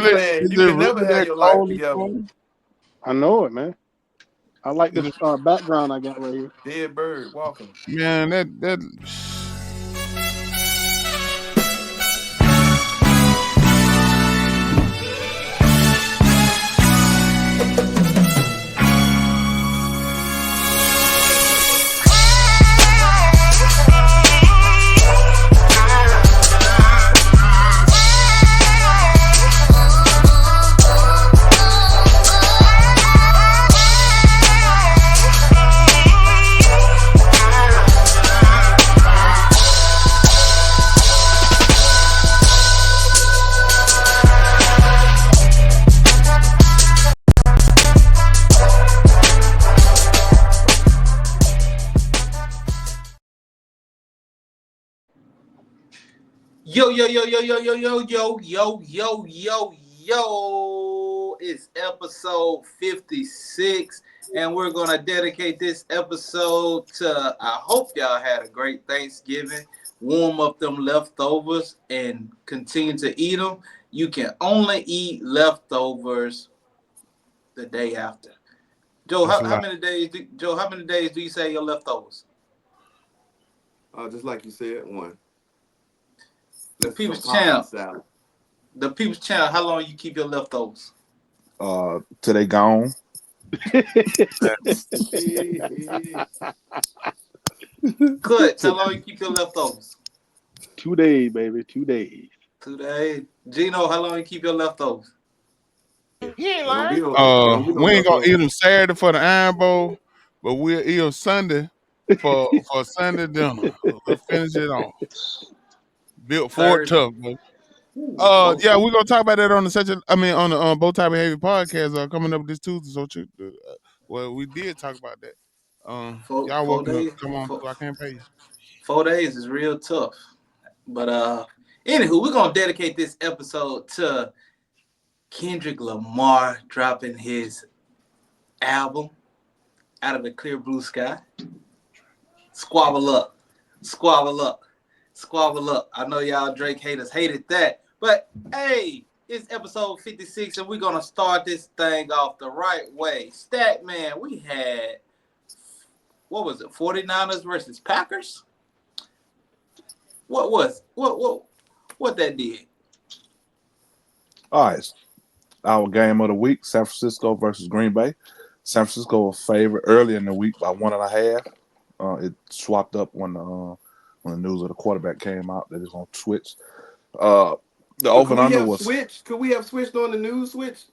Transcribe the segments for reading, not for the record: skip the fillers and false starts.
really? man, Is you it can never really have that your life cold this together. morning? I know it, man. I like Is this it, background I got right here. Dead bird walking. man, that. Yo, yo, yo, yo, yo, yo, yo, yo, yo, yo, yo, yo. It's episode 56, and we're going to dedicate this episode to I hope y'all had a great Thanksgiving. Warm up them leftovers and continue to eat them. You can only eat leftovers the day after. Joe, That's how, a how lot. many days do Joe, how many days do you say your leftovers? Just like you said, one. The Let's some people's pasta champ. salad. The people's champ, how long you keep your leftovers? Till they gone. Clutch, how long you keep your leftovers? 2 days, baby. 2 days. 2 days. Gino, how long you keep your leftovers? He ain't They don't be lying. no. They don't be no We ain't gonna eat leftovers. them Saturday for the Iron Bowl, but we'll eat them Sunday for Sunday dinner. We'll finish it off. Built for it Thursday. tough, man. Ooh, Yeah, we're gonna talk about that on on the Bow Tie Behavior podcast coming up this Tuesday. So, well, we did talk about that. four, Y'all four welcome to days. come on Four, to our campaign. 4 days is real tough. But anywho, we're gonna dedicate this episode to Kendrick Lamar dropping his album Out of the Clear Blue Sky. Squabble up. Squabble up. Squabble up. I know y'all Drake haters hated that. But hey, it's episode 56, and we're gonna start this thing off the right way. Stat man, we had what was it, 49ers versus Packers? What that did? All right. Our game of the week: San Francisco versus Green Bay. San Francisco was favored early in the week by 1.5. It swapped up when the news of the quarterback came out that it's going to switch. The So over could and we under have was switched? Could we have switched on the news switch?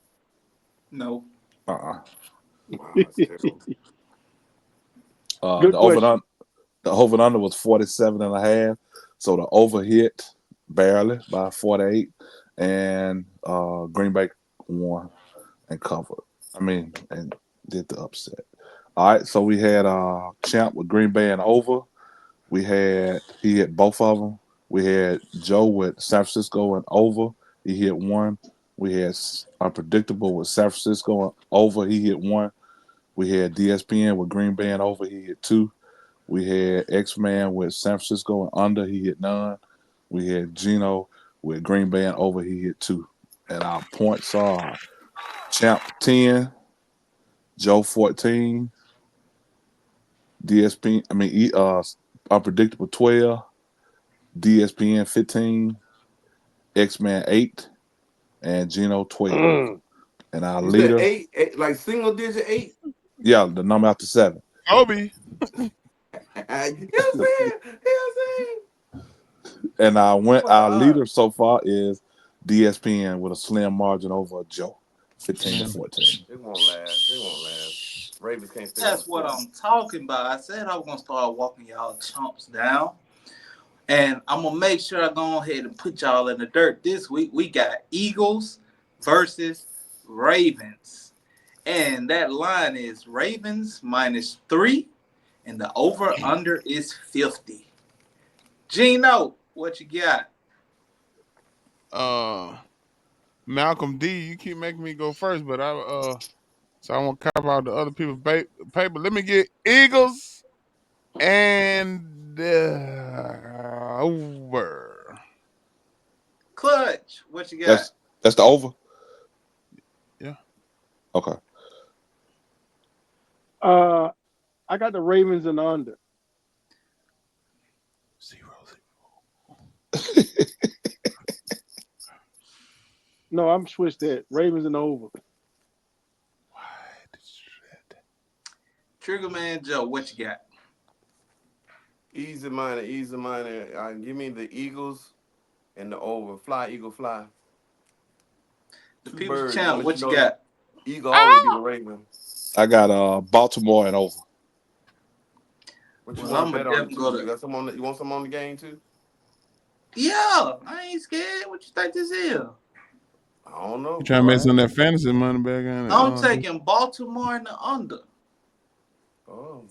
No. uh Wow, that's terrible. Good the over and question. under, the over and under was 47.5. So the over hit barely by 48, and Green Bay won and covered. And did the upset. All right, so we had Champ with Green Bay and over. He hit both of them. We had Joe with San Francisco and over. He hit one. We had Unpredictable with San Francisco and over. He hit one. We had DSPN with Green Bay and over. He hit two. We had X Man with San Francisco and under. He hit none. We had Gino with Green Bay and over. He hit two. And our points are Champ 10, Joe 14, Unpredictable 12, DSPN 15, X Man 8, and Gino 12. Mm. And our You said leader, eight, like single digit eight. yeah, the number after 7. Kobe. You know what I'm saying? You know what I'm saying? And our Wow. leader so far is DSPN with a slim margin over Joe, 15 to Man, 14. It won't last. It won't last. Ravens can't stay on the That's what field. I'm talking about. I said I was gonna start walking y'all chumps down. And I'm gonna make sure I go ahead and put y'all in the dirt this week. We got Eagles versus Ravens. And that line is Ravens -3, and the over-under is 50. Gino, what you got? Malcolm D, you keep making me go first, but so I won't cop out the other people's paper. Let me get Eagles and over. Clutch, what you got? That's the over. Okay. I got the Ravens and the under. 0-0. No, I'm switched that. Ravens and the over. Why did you do that? Trigger Man Joe, what you got? Easy money, easy money. Give me the Eagles and the over. Fly, Eagle, fly. The Two People's birds. Champ, Gonna let what you you know got? Eagle always be the Ah! Raven. I got Baltimore and over. What you Well, want I'm to gonna bet on it definitely too? go You to. got some on? You want some on the game too? Yeah, I ain't scared. What you think this is? I don't know. You trying to Go make some ahead. of that fantasy money back in it? I'm taking Baltimore in the under. Oh,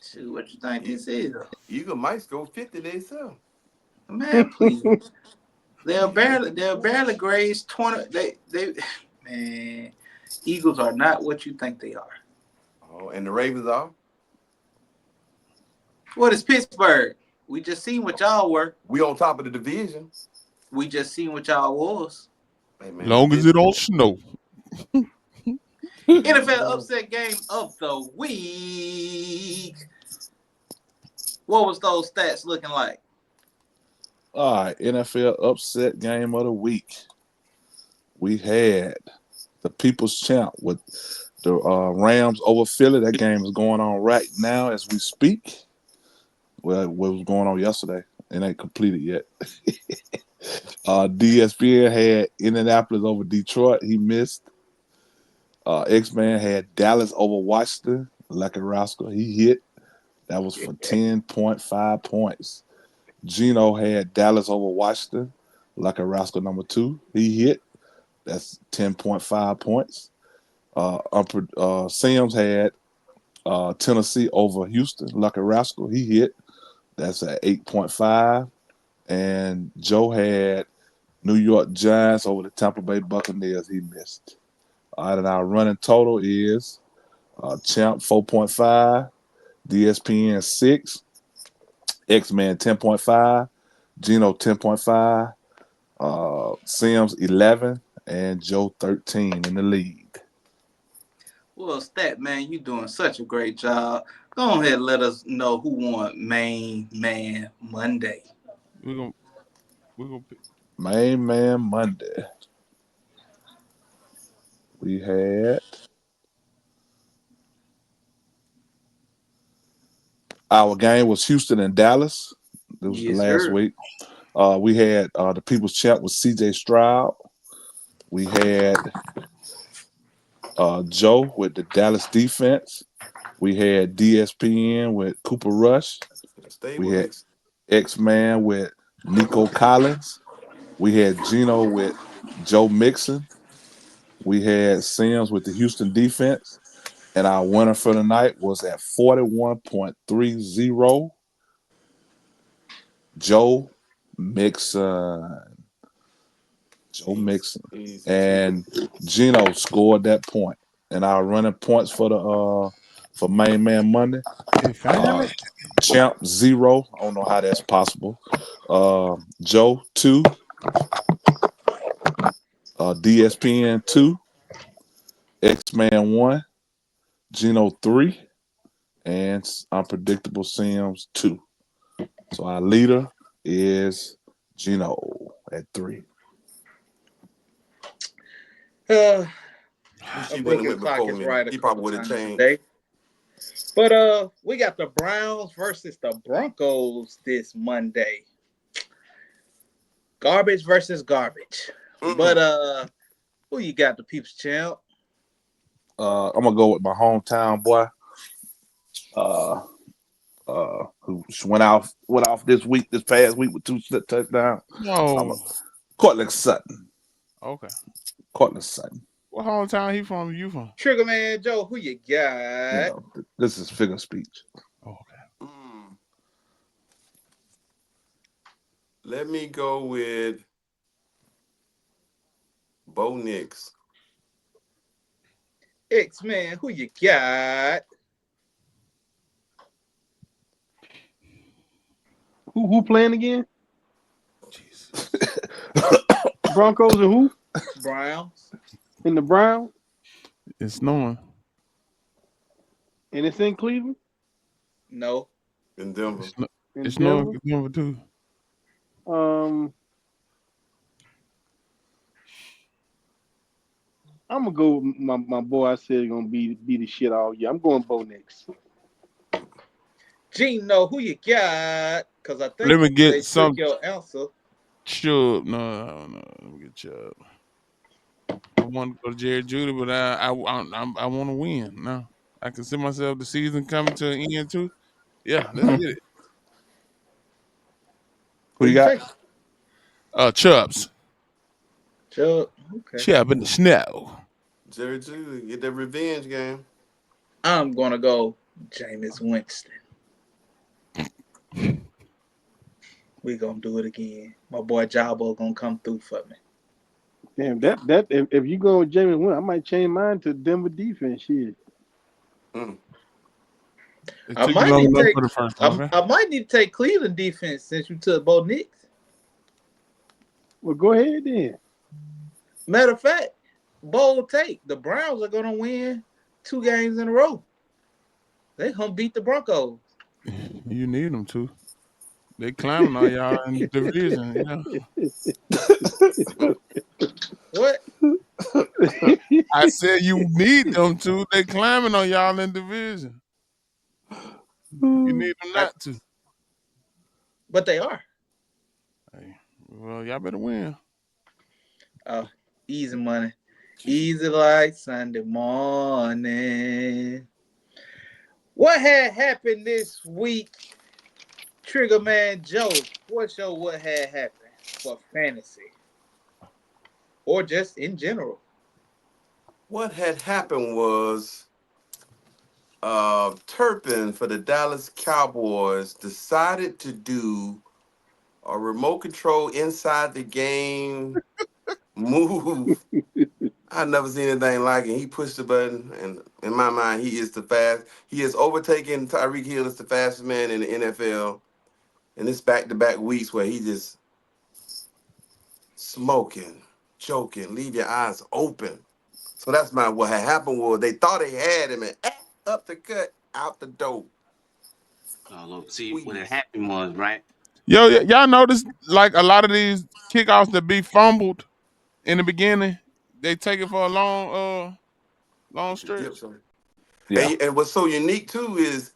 Shoot, what you think E- this is? Eagle might go 50 themselves. Man, please. They're barely grades 20. They man, Eagles are not what you think they are. Oh, and the Ravens are. What is Pittsburgh? We just seen what y'all were. We on top of the division. We just seen what y'all was. Hey man, Long as it don't snow. NFL upset game of the week. What was those stats looking like? All right, NFL upset game of the week. We had the People's Champ with the Rams over Philly. That game is going on right now as we speak. Well, what was going on yesterday? It ain't completed yet. DSPN had Indianapolis over Detroit. He missed. X-Man had Dallas over Washington. Lucky Rascal. He hit. That was for 10.5 points. Gino had Dallas over Washington. Lucky Rascal number 2. He hit. That's 10.5 points. Sims had Tennessee over Houston. Lucky Rascal. He hit. That's at 8.5. And Joe had New York Giants over the Tampa Bay Buccaneers. He missed. All right, and our running total is Champ 4.5, DSPN 6, X-Man 10.5, Gino 10.5, Sims 11, and Joe 13 in the lead. Well, Stat Man, you doing such a great job. Go ahead and let us know who won Main Man Monday. We're gonna pick. Main Man Monday. We had our game was Houston and Dallas. This was the Yes, last sir. week. We had the People's Champ with CJ Stroud. We had Joe with the Dallas defense. We had DSPN with Cooper Rush. Stay We with had me. X-Man with Nico Collins. We had Gino with Joe Mixon. We had Sims with the Houston defense. And our winner for the night was at 41.30. Joe Mixon. Joe Easy, Mixon. easy. And Gino scored that point. And our running points for the for Main Man Monday. Hey, family. Champ 0. I don't know how that's possible. Joe 2. DSPN 2. X-Man 1. Gino 3. And Unpredictable Sims 2. So our leader is Gino at 3. Uh, Wish I he would think have his went clock before is me. right a He probably couple would have times changed. today. But we got the Browns versus the Broncos this Monday. Garbage versus garbage. But Mm-mm. who you got, the People's Champ? I'm gonna go with my hometown boy, who went off this past week with 2 touchdowns. I'm a No. Cortland Sutton. Okay. Cortland Sutton. What hometown he from? You from? Trigger Man Joe, who you You got? know, this is figure speech. Oh, okay. Mm. Let me go with Bo Nix. X-Man, who you got? Who playing again? Jesus. Broncos and who? Browns. in the Browns, It's snowing. and it's in Cleveland, No. In Denver. It's, sno- in it's snowing Denver. in Denver too. Um, I'm gonna go with my boy. I said gonna be the shit all year. I'm going Bo next. Gino, who you got? Because I Let think me they get took some your answer. Chubb. No, no, let me get Chubb. I want to go to Jerry Judy, but I want to win. No, I can see myself the season coming to an end too. Yeah, let's Who get it. Who you you got? take? Chubbs. Chubb. Okay. Chubb in the snow. Jerry Judy, get that revenge game. I'm gonna go Jameis Winston. We gonna do it again. My boy Jabo gonna come through for me. Damn, that if you go with James Wynn, I might change mine to Denver defense. Shit. Mm. It I took you might long need to enough take. for the first one, I, okay? I might need to take Cleveland defense since you took Bo Nix. Well, go ahead then. Matter of fact, bold take. The Browns are gonna win 2 games in a row. They gonna beat the Broncos. You need them to. They climbing on y'all in the division. Yeah, What? I said you need them to. They climbing on y'all in division. You need them I, not to. But they are. Hey, well, y'all better win. Oh, easy money. Easy like Sunday morning. What had happened this week, Trigger Man Joe? What's your what had happened for fantasy or just in general? what had happened was Turpin for the Dallas Cowboys decided to do a remote control inside the game move. I've never seen anything like it. He pushed the button, and in my mind, he is the fast. He has overtaken Tyreek Hill as the fastest man in the NFL. And it's back-to-back weeks where he just smoking, choking, leave your eyes open. So that's my what had happened was they thought they had him and up the cut, out the door. Look, see what had Squeeze. happened was right. Yo, y'all notice like a lot of these kickoffs that be fumbled in the beginning, they take it for a long With the stretch. dips on it. Yeah. And what's so unique too is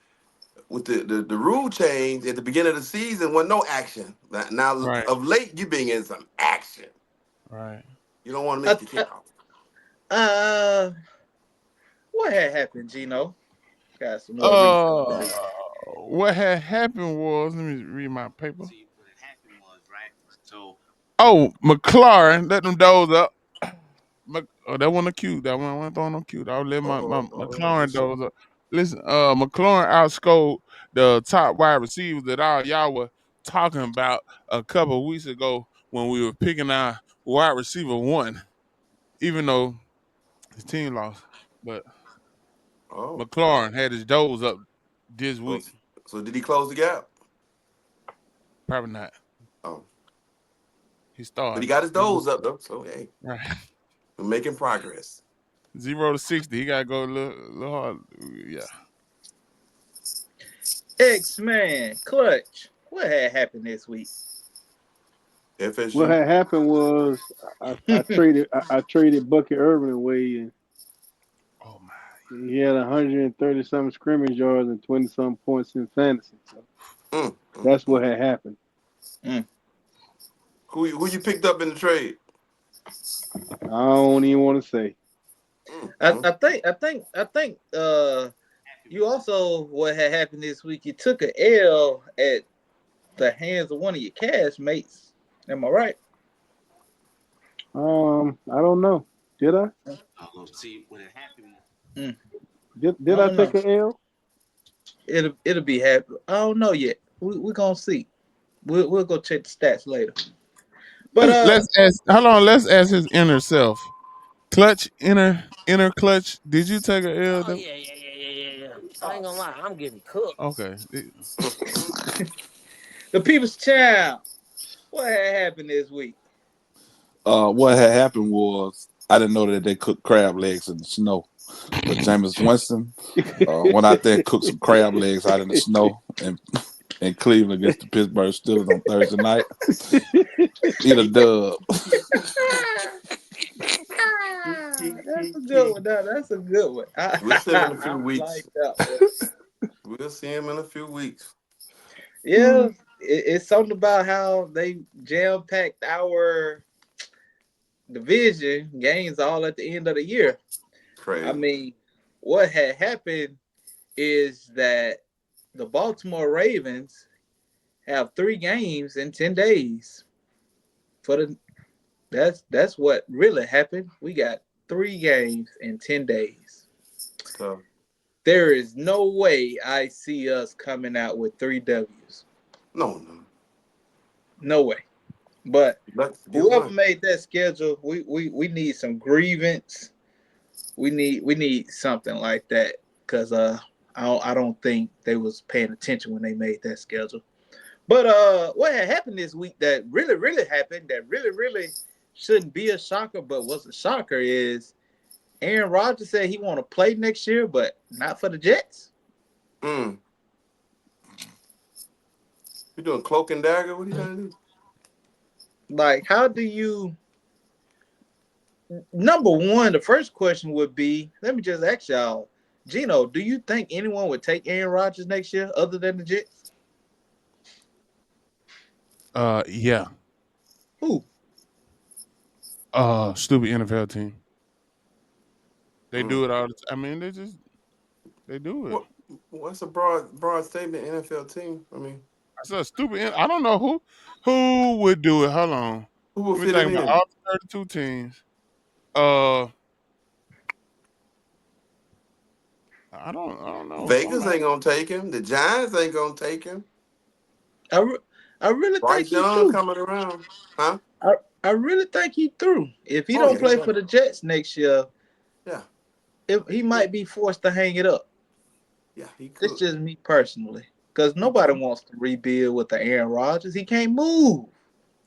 with the rule change at the beginning of the season, was no action. Now Right, of late, you being in some action. right. You don't want to miss Uh, the uh, kickoff. uh what had happened, Gino? Got some more recent Uh, news. what had happened was, let me read my paper. See what had happened was right. So Oh, McLaurin, let them doze up. Oh, that wasn't a cute. That one wasn't throwing no cute. I'll let my McLaurin What's up? doze up. Listen, McLaurin outscored the top wide receivers that all y'all were talking about a couple of weeks ago when we were picking our wide receiver one, even though his team lost. But Oh, McLaurin had his doze up this so, week. so did he close the gap? Probably not. Oh, He but he started. got his He was doors up though. So hey, right. we're making progress. 0 to 60. He gotta go a little hard. Yeah. X-Man, Clutch. What had happened this week? What FSU. had happened was I traded Bucky Irvin away, and Oh my. he had 130 something scrimmage yards and 20 some points in fantasy. So Mm, mm, that's what mm. had happened. Mm. Who you picked up in the trade? I don't even want to say. Mm, I, mm. I think I think I think you also what had happened this week, you took a L at the hands of one of your castmates. Am I right? I don't know. Did I? look, see what had happened. Mm, I Did I don't know. take an L? It'll be happy. I don't know yet. We're gonna see. We'll go check the stats later. But Let's ask. Hold on. Let's ask his inner self. Clutch, inner clutch. Did you take a L? Oh yeah. I ain't gonna lie, I'm getting cooked. Okay. the people's child, what had happened this week? What had happened was I didn't know that they cook crab legs in the snow. But Jameis Winston went out there and cooked some crab legs out in the snow and in Cleveland against the Pittsburgh Steelers on Thursday night. Eat a dub. That's a good one. That's a good one. We'll see him in a I few weeks. like that one. We'll see him in a few weeks. Yeah, it's something about how they jam packed our division games all at the end of the year. I Crazy. mean, what had happened is that the Baltimore Ravens have 3 games in 10 days. For the that's what really happened. We got 3 games in 10 days. So There is no way I see us coming out with 3 W's. no. No way. But Let's get whoever one. made that schedule, we need some grievance. We need something like that because I don't think they was paying attention when they made that schedule. But what had happened this week that really happened that really shouldn't be a shocker but was a shocker is Aaron Rodgers said he want to play next year but not for the Jets. Mm. You doing cloak and dagger? What are you trying to do? Like how do you number one, the first question would be, let me just ask y'all, Gino, do you think anyone would take Aaron Rodgers next year other than the Jets? Yeah. Who? Stupid NFL team. They Mm. do it all the time. I mean, they do it. What? What's a broad statement? NFL team. I mean, I said stupid. I don't know who would do it. Hold on. who will Let me fit him think about in? all the 32 teams. Uh, I don't know. Vegas ain't gonna take him. The Giants ain't gonna take him. I, re- I really think Bryce he Young threw. coming around, huh? I, I really think he threw. If he Oh don't yeah, he play for done. the Jets next year, Yeah, he yeah, might be forced to hang it up. yeah. He It's could. just me personally. Because He nobody could. wants to rebuild with the Aaron Rodgers. He can't move.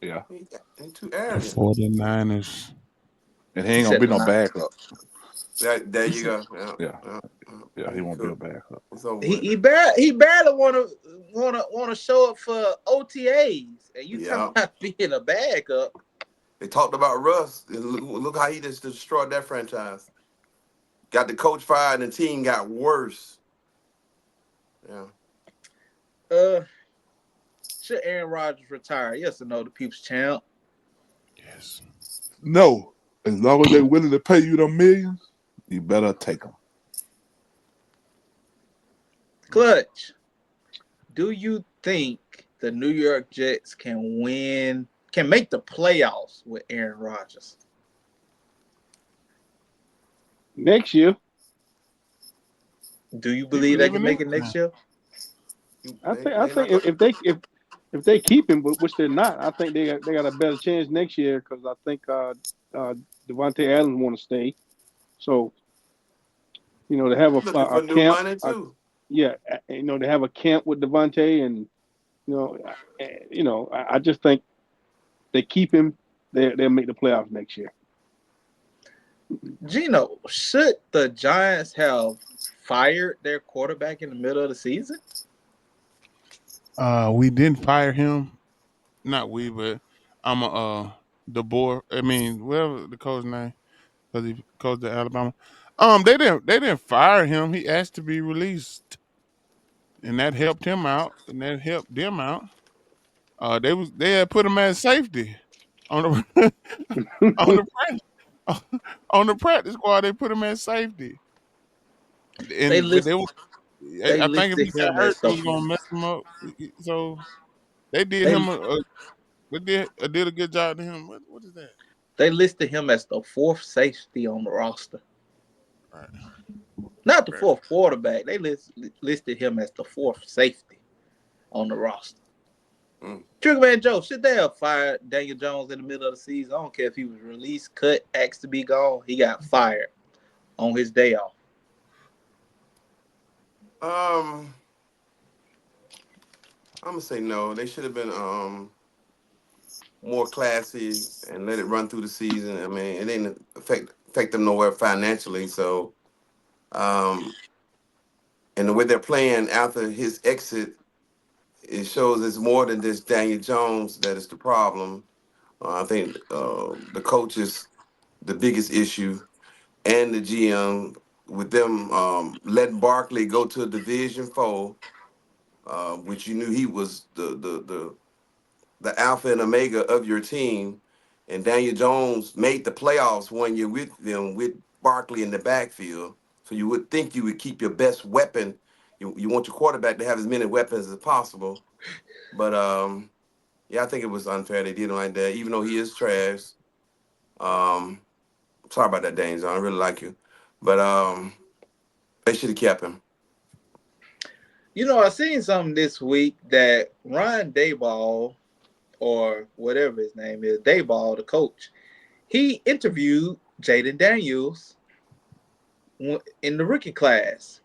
Yeah. He too The arrogant. 49ers. And he He ain't gonna said be the no nine. backup. There He you said go. Yeah, Yeah. yeah, yeah. Yeah, he He won't be a could. backup. It's over he with. he barely wanna show up for OTAs, and you talking Yeah. about being a backup. They talked about Russ. And look how he just destroyed that franchise. Got the coach fired and the team got worse. Yeah. Uh, should Aaron Rodgers retire? Yes or no? The people's champ. Yes. No. As long as they're willing to pay you the millions, you better take them. Clutch. Do you think the New York Jets can win? Can make the playoffs with Aaron Rodgers? Next year, Do you You believe they believe can in make this? it next year? I think I They not think gonna. if they keep him, which they're not, I think they got a better chance next year because I think uh, Devontae Adams want to stay. So they have Looking a for new camp. money too. Yeah, they have a camp with Devontae, and you know, I just think they keep him. They'll make the playoffs next year. Gino, should the Giants have fired their quarterback in the middle of the season? We didn't fire him. Not we, but I'm a DeBoer. I mean, whatever the coach name, because he coached at Alabama. They didn't fire him. He asked to be released, and that helped him out, and that helped them out. They had put him at safety on the on the practice on the practice squad. They put him at safety, They but list they I think if listed he got him hurt, as it the was gonna mess him up. So they did they him did a good job to him. What is that? they listed him as the fourth safety on the roster. Right. Not the Right. fourth quarterback. They listed him as the fourth safety on the roster. Mm. Triggerman Joe, should they have fired Daniel Jones in the middle of the season? I don't care if he was released, cut, asked to be gone. He got fired on his day off. Um, I'm gonna say no. They should have been. more classy and let it run through the season. I mean, it didn't affect them nowhere financially. So, um, and the way they're playing after his exit, it shows it's more than just Daniel Jones that is the problem. I think the coach is the biggest issue, and the GM with them letting Barkley go to a Division 4, which you knew he was the alpha and omega of your team. And Daniel Jones made the playoffs 1 year with them with Barkley in the backfield. So you would think you would keep your best weapon. You want your quarterback to have as many weapons as possible. But yeah, I think it was unfair they did him like that, even though he is trash. Um, sorry about that, Daniel Jones. I really like you. But they should have kept him. You know, I seen something this week that Ryan Dayball, or whatever his name is, Dayball, the coach, he interviewed Jaden Daniels in the rookie class.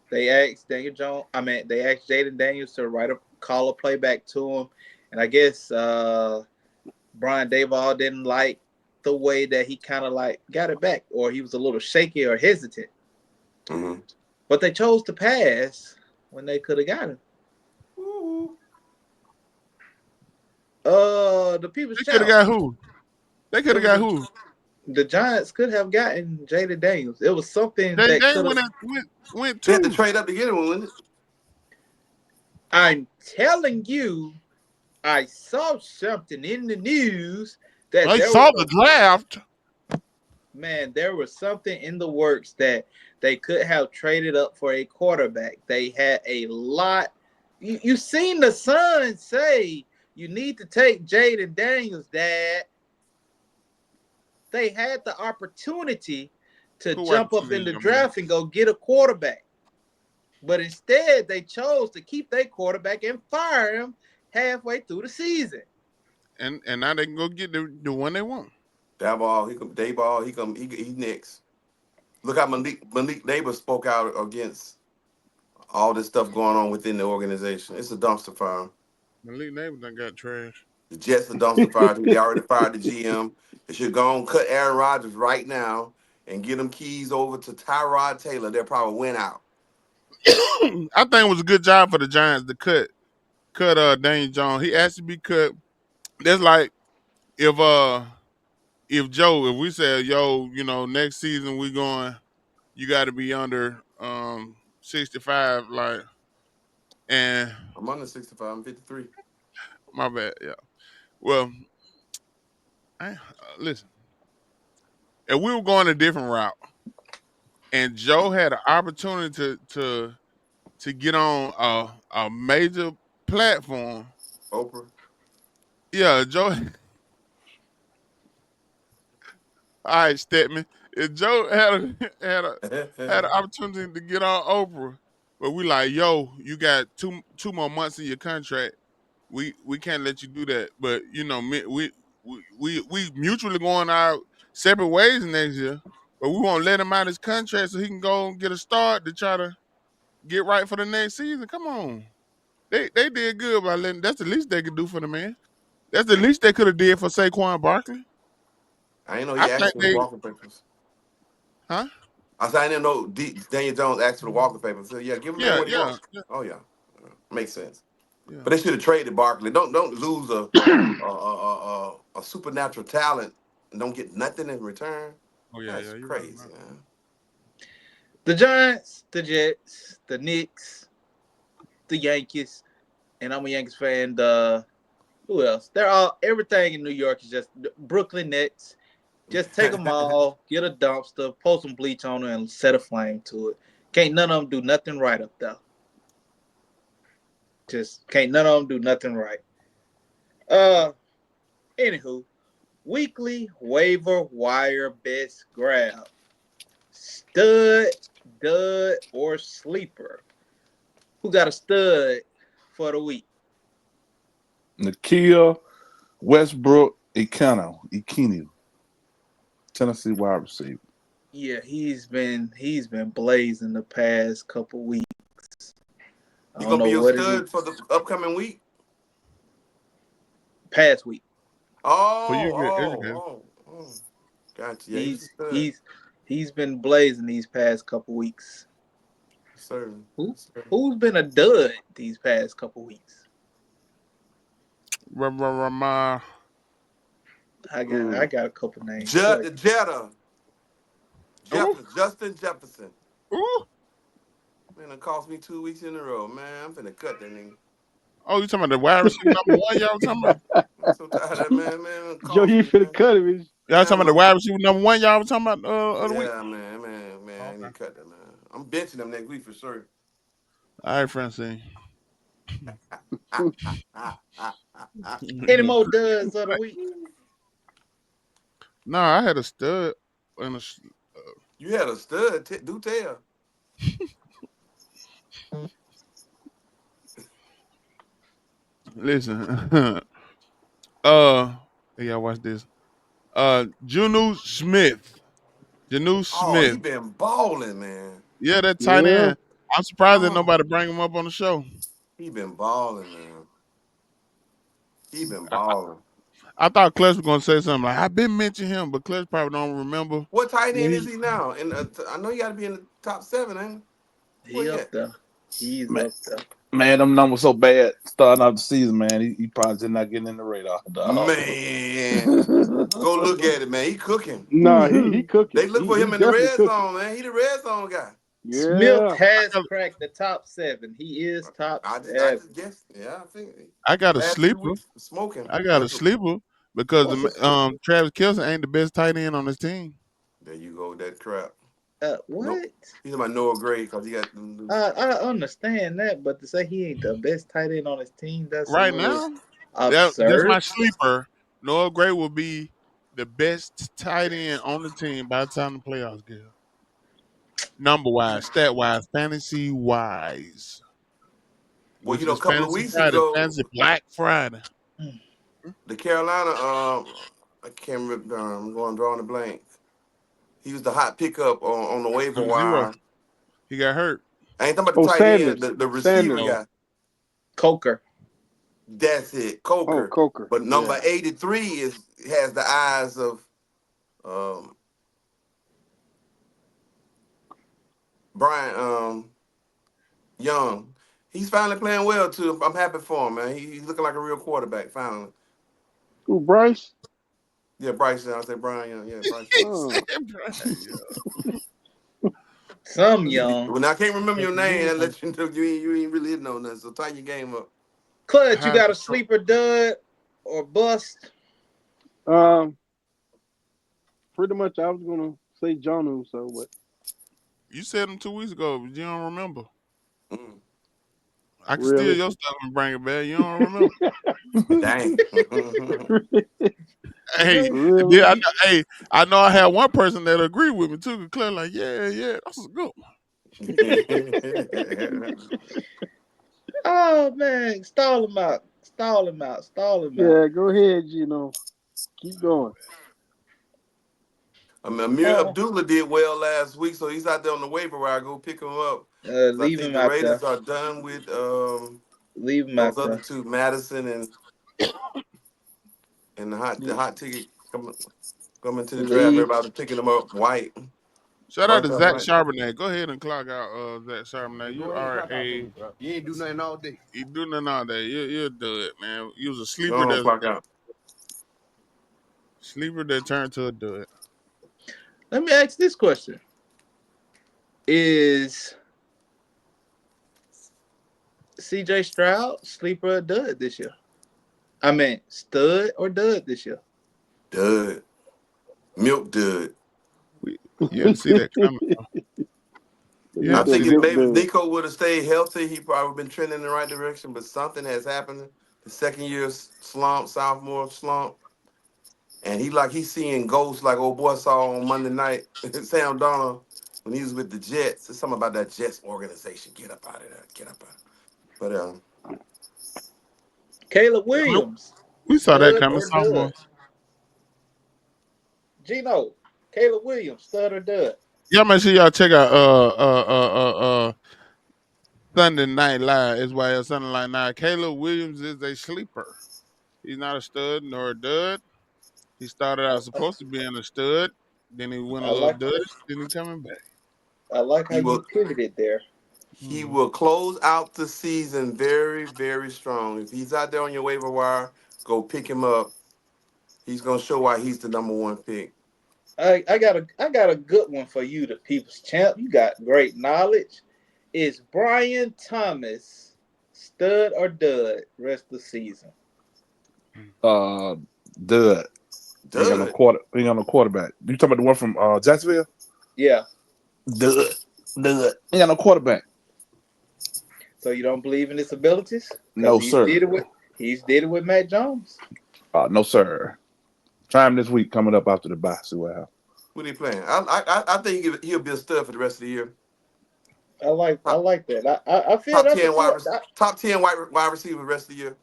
They asked Daniel Jones. I mean, they asked Jaden Daniels to write a call a playback to him, and I guess Brian Dayball didn't like the way that he kind of like got it back, or he was a little shaky or hesitant. Mm-hmm. But they chose to pass when they could have got him. Ooh. The People's They could have Champ. got who? They could It have was got a, who? the Giants could have gotten Jaden Daniels. It was something that They could have. went They had to too. trade up to get him, wasn't it? I'm telling you, I saw something in the news that I there was saw the a draft. man, there was something in the works that they could have traded up for a quarterback. They had a lot. You seen the son say you need to take Jaden Daniels, Dad. They had the opportunity to Quit wiping jump up tears, in the young man. draft and go get a quarterback. But instead, they chose to keep their quarterback and fire him halfway through the season. And now they can go get the one they want. That ball, he come. Day ball, he next. Look how Malik Neighbor spoke out against all this stuff going on within the organization. It's a dumpster fire. Malik Neighbors done got trash. The Jets are dumpster fire. They already fired the GM. They should go and cut Aaron Rodgers right now and get them keys over to Tyrod Taylor. They'll probably win out. I think it was a good job for the Giants to cut Daniel Jones. He asked to be cut. That's like if if we said, yo, next season we going, you got to be under 65, like, and I'm under 65. I'm 53. my bad, yeah. Well, listen, if we were going a different route, and Joe had an opportunity to get on a major platform, Oprah. yeah, Joe. All right, Stedman. If Joe had an opportunity to get on Oprah, but we like, yo, you got two more months in your contract. We can't let you do that. But we mutually going our separate ways next year. But we won't let him out his contract so he can go and get a start to try to get right for the next season. Come on, they did good by letting. That's the least they could do for the man. That's the least they could have did for Saquon Barkley. I didn't know I he asked think for the they, walking papers. huh? I said I didn't know Daniel Jones asked for the walking papers. So yeah, give him man Yeah, what he yeah, wants. Oh yeah, makes sense. yeah. But they should have traded Barkley. Don't lose a supernatural talent and don't get nothing in return. Oh yeah, That's yeah. You're right crazy, about that. man. The Giants, the Jets, the Knicks, the Yankees, and I'm a Yankees fan. The who else? They're all everything in New York is just Brooklyn Nets. Just take them all, get a dumpster, pour some bleach on it, and set a flame to it. Can't none of them do nothing right up there. Just can't none of them do nothing right. Uh, Anywho, weekly waiver wire best grab. Stud, dud, or sleeper. Who got a stud for the week? Nakia Westbrook Ikenu, Tennessee wide receiver. Yeah, he's been blazing the past couple weeks. I He don't gonna know be a what it is. stud for the upcoming week. Past week. for you Oh, to get educated. Gotcha. Yeah, he's a He's stud. he's he's been blazing these past couple weeks. Sir. Who Sir. who's been a dud these past couple weeks? My I got a couple names for you. Jetta. ooh, Justin Jefferson. ooh. Man, it cost me 2 weeks in a row, man. I'm finna cut that nigga. Oh, you talking about the wide receiver number one? Y'all talking about? I'm so tired of that man. Man, it Joe, cost you me, finna man. cut him. Y'all Man, talking about the wide receiver number one? Y'all was talking about other week? yeah, man. I Okay. need to cut that, man. I'm benching them next week for sure. All right, Francine. Any more duds of the week? No, I had a stud and You had a stud. Do tell. listen. Y'all watch this. Junu Smith. Janu Oh, he Smith. been balling, man. Yeah, that tight Yeah. end. I'm surprised that Oh, nobody bring him up on the show. he been balling, man. He been balling. I thought Clutch was gonna say something like I've been mentioning him, but Clutch probably don't remember. What tight Where end is he, he now? And I know you got to be in the top seven, ain't he? Where He he up at? there. He's Man, up there. man, them numbers so bad starting out the season, man. He probably just not getting in the radar, dog. Man, go look at it, man. He cooking. Nah, he cooking. They look for He him in the definitely red cooking. zone, man. He the red zone guy. Smith Yeah. I has got cracked the top seven. He is top I seven. just guessed. Yeah, I think I got a last few sleeper. weeks smoking. I got a sleeper because What's a Travis Kelce ain't the best tight end on his team. There you go with that crap. Nope. what? He's about Noah Gray because he got them. I understand that, but to say he ain't the best tight end on his team, that's a Right little now, that's absurd. my sleeper. Noah Gray will be the best tight end on the team by the time the playoffs get here. Number wise, stat wise, fantasy wise, Well, which a is couple of Fantasy weeks Friday, ago, Fantasy Black Friday. the Carolina, I can't remember. I'm going drawing a blank. He was the hot pickup on the waiver Zero. wire. He got hurt. I ain't talking about Oh, the tight end, Sanders. the receiver Sanders. Oh, guy. Coker. That's it, Oh, Coker. Coker. But number Yeah. 83 has the eyes of um, Brian Young. He's finally playing well too. I'm happy for him, man. He's looking like a real quarterback finally. Ooh, Bryce. Yeah, Bryce Young. I say Brian Young. Yeah, Bryce he Young. said, Oh. Brian, Some young. When I can't remember your name, that lets you know you ain't really hitting on nothing. So tighten your game up. Clutch, you yeah. got a sleeper dud or bust? Um, pretty much I was gonna say John so but You said him 2 weeks ago, but you don't remember. Mm, I can steal really. your stuff and bring it back. You don't remember. dang. Hey, Really? hey, I know I had one person that agreed with me too. Clear like, yeah, that's a good one. Oh man, stall him out. Stall him out. Stall him out. Yeah, go ahead, Keep going. Amir Uh, Abdullah did well last week, so he's out there on the waiver wire. Go pick him up. 'Cause I leave think him the out there. Raiders are done with Leave him those out other there. two, Madison and the hot ticket coming to the draft. Leave. Everybody picking them up. White, Shout out to Markel Zach White. Charbonnet. Go ahead and clock out Zach Charbonnet. Hey, You go ahead and are clock out for a me, bro. You ain't do nothing all day. you do nothing all day. You're a dud, man. You was a Go on, clock out. sleeper that turned to a dud. Let me ask this question: Is C.J. Stroud sleeper or dud this year? I mean, stud or dud this year? Dud, milk dud. We, you had to see that coming. You He had I to said see think that if milk maybe if dud. Nico would have stayed healthy, he probably been trending in the right direction. But something has happened. The second year slump, sophomore slump, and he's seeing ghosts like old boy saw on Monday night. Sam Donald when he was with the Jets. It's something about that Jets organization. Get up out of there. Get up out. But Caleb coming. Williams, We saw that stud coming, or sophomore. dud? Gino, Caleb Williams, stud or dud? Y'all make sure y'all check out Sunday Night Live. SYL Sunday Night Live. Caleb Williams is a sleeper. He's not a stud nor a dud. He started out supposed to being a stud, then he went a I little like duddish, then he coming back. I like how He you will pivoted there. he Hmm. will close out the season very, very strong. If he's out there on your waiver wire, go pick him up. He's gonna show why he's the number one pick. I got a good one for you, the people's champ. You got great knowledge. Is Brian Thomas stud or dud rest of the season? Uh, Dud. He ain't got no Dud. quarter. He ain't got no quarterback. You talking about the one from Jacksonville? Yeah. Dud. Dud. He ain't got no quarterback. So you don't believe in his abilities? Because No sir. he's did it with Matt Jones. No sir. Try him this week coming up after the bye. See what happens. What are he playing? I think he'll be a stud for the rest of the year. I Top, like that. I feel top that's a ten good. top 10 wide receiver the rest of the year.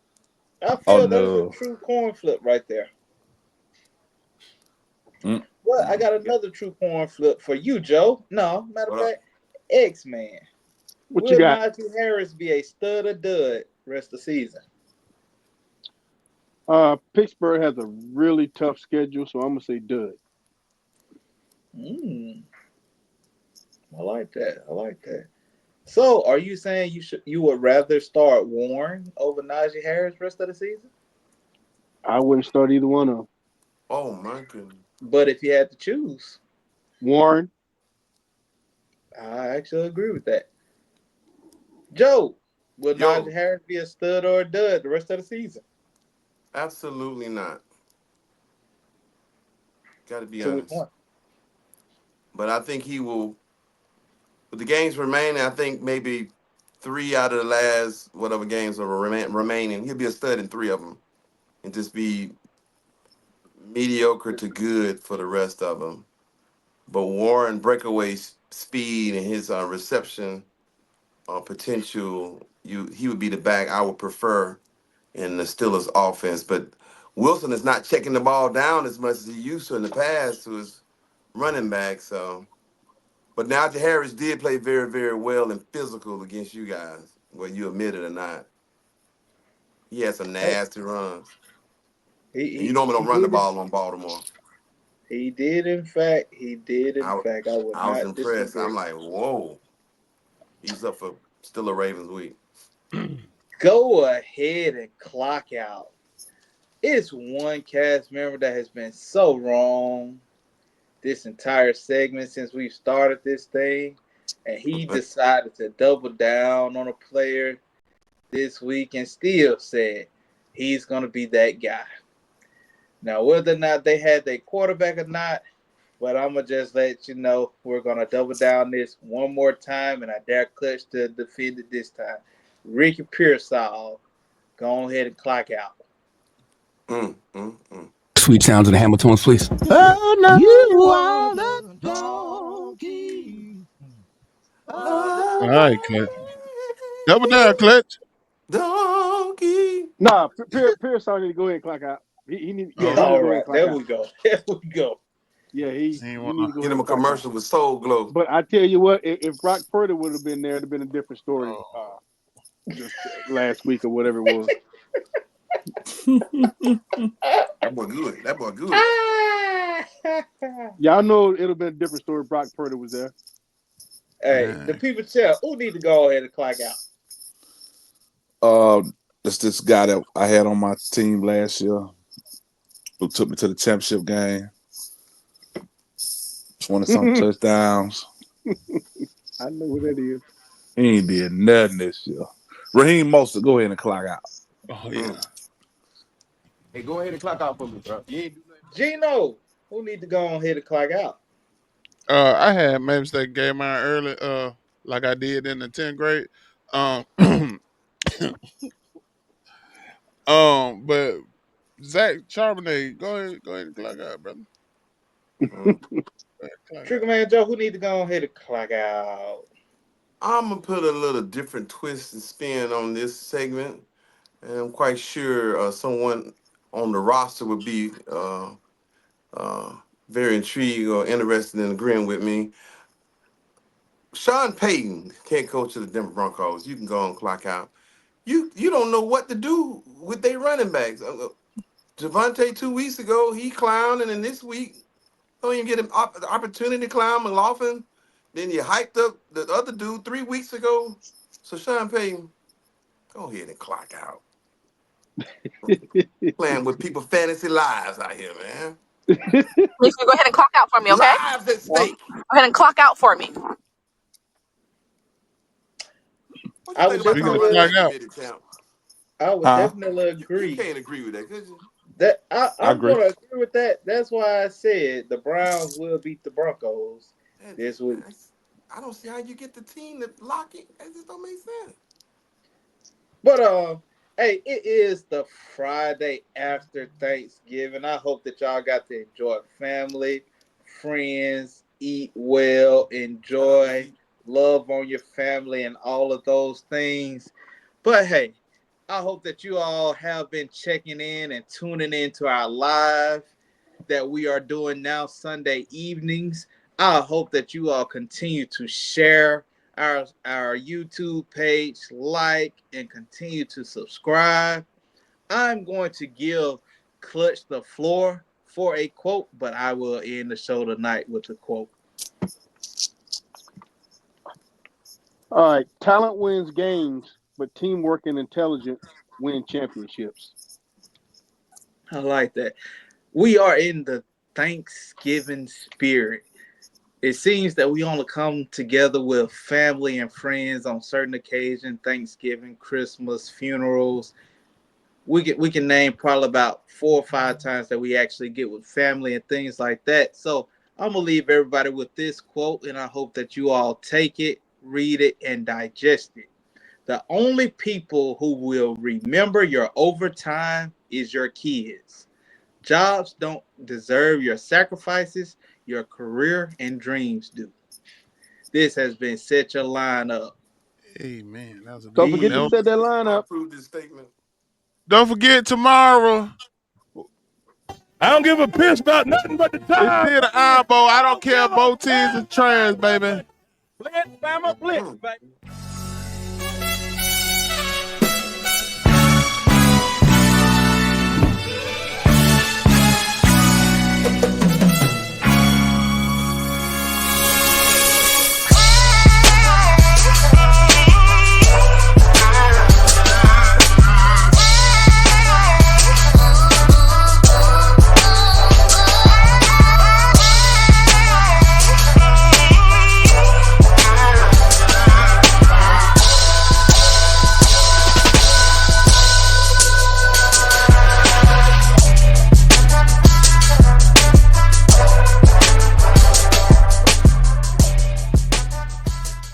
I Oh feel that's a no. true coin flip right there. Mm, But I mm. got another true coin flip for you, Joe. No, matter of What up? fact, X Man. What you Will got? Najee Harris be a stud or dud rest of the season? Pittsburgh has a really tough schedule, so I'm gonna say Dud. Mm, I like that. I like that. So, are you saying you would rather start Warren over Najee Harris rest of the season? I wouldn't start either one of them. Oh my goodness. But if you had to choose, Warren, I actually agree with that. Joe, will Najee Yo, Harris be a stud or a dud the rest of the season? absolutely not. Got to be To which honest. one? But I think he will. With the games remaining, I think maybe three out of the last whatever games are remaining, he'll be a stud in three of them, and just be mediocre to good for the rest of them. But Warren breakaway speed and his reception potential, he would be the back I would prefer in the Steelers offense. But Wilson is not checking the ball down as much as he used to in the past to his running back. So, but Najee Harris did play very, very well and physical against you guys, whether you admit it or not. He had some Hey, nasty runs, and you he normally don't he run the did it. ball on Baltimore. He did in fact. He did in I fact. I would I was not impressed. I'm disagree. like, whoa, he's up for still a Ravens week. Go ahead and clock out. It's one cast member that has been so wrong this entire segment since we've started this thing, and he decided to double down on a player this week and still said he's going to be that guy. Now, whether or not they had their quarterback or not, but I'm going to just let you know we're going to double down this one more time, and I dare Clutch to defend it this time. Ricky Pearsall, go ahead and clock out. Mm. Sweet sounds of the Hamiltones, please. Oh, no, you are the donkey. All right, Clutch. Double down, Clutch. Donkey. nah, Pearson need to go ahead and clock out. Yeah, he need Okay. to All go ahead right, and clock there out. we go. There we go. Yeah, He ain't he want need to. to go Get ahead him and a clock out. commercial with Soul Glow. But I tell you what, if Brock Purdy would have been there, it'd have been a different story. Oh. Just last week or whatever it was. That boy good. That boy good. Y'all know it'd have been a different story if Brock Purdy was there. Hey, the Man. people tell who need to go ahead and clock out. Uh, that's this guy that I had on my team last year who took me to the championship game. 20 some touchdowns. I know who that is. He ain't did nothing this year. Raheem Mostert, go ahead and clock out. Oh Mm. yeah. Hey, go ahead and clock out for me, bro. You ain't do nothing. Gino, who need to go ahead and clock out? I had maybe mistake game mine early, like I did in the 10th grade. Um, but Zach Charbonnet, go ahead and clock out, brother. Mm. Go ahead, clock Trigger out. Man Joe, who need to go ahead and clock out? I'm gonna put a little different twist and spin on this segment, and I'm quite sure someone on the roster would be uh, very intrigued or interested in agreeing with me. Sean Payton, head coach of the Denver Broncos. You can go and clock out. You don't know what to do with their running backs. Javante 2 weeks ago, he clowned, and then this week, don't even get him the opportunity to clown McLaughlin. Then you hyped up the other dude 3 weeks ago. So Sean Payton, go ahead and clock out. Playing with people's fantasy lives out here, man. Listen, go ahead and clock out for me, okay? Lives at Well, stake. Go ahead and clock out for me. What you I think would about Speaking Tom of Brady definitely, clock being out, committed, champ? I would Huh? definitely You agree can't agree with that, could you? that I I'm agree. going to agree with that. That's why I said the Browns will beat the Broncos That, this week. I don't see how you get the team to lock it. That just don't make sense. But hey, it is the Friday after Thanksgiving. I hope that y'all got to enjoy family, friends, eat well, Shout out to enjoy, E. love on your family, and all of those things. But hey, I hope that you all have been checking in and tuning in to our live that we are doing now Sunday evenings. I hope that you all continue to share our YouTube page, like, and continue to subscribe. I'm going to give Clutch the floor for a quote, but I will end the show tonight with a quote. all right. Talent wins games, but teamwork and intelligence win championships. I like that. We are in the Thanksgiving spirit. It seems that we only come together with family and friends on certain occasions, Thanksgiving, Christmas, funerals. We can name probably about 4 or 5 times that we actually get with family and things like that. So I'm gonna leave everybody with this quote, and I hope that you all take it, read it, and digest it. The only people who will remember your overtime is your kids. Jobs don't deserve your sacrifices, your career and dreams do. This has been Set Your Line Up. hey man, that was a Don't good one. forget to set that I lineup. approve this statement. Don't forget tomorrow. I don't give a piss about nothing but the It's time, still the baby. Iron Bowl. I I don't don't care. give a Both teams damn are trash, baby. Blitz, Bama, blitz, Mm. baby.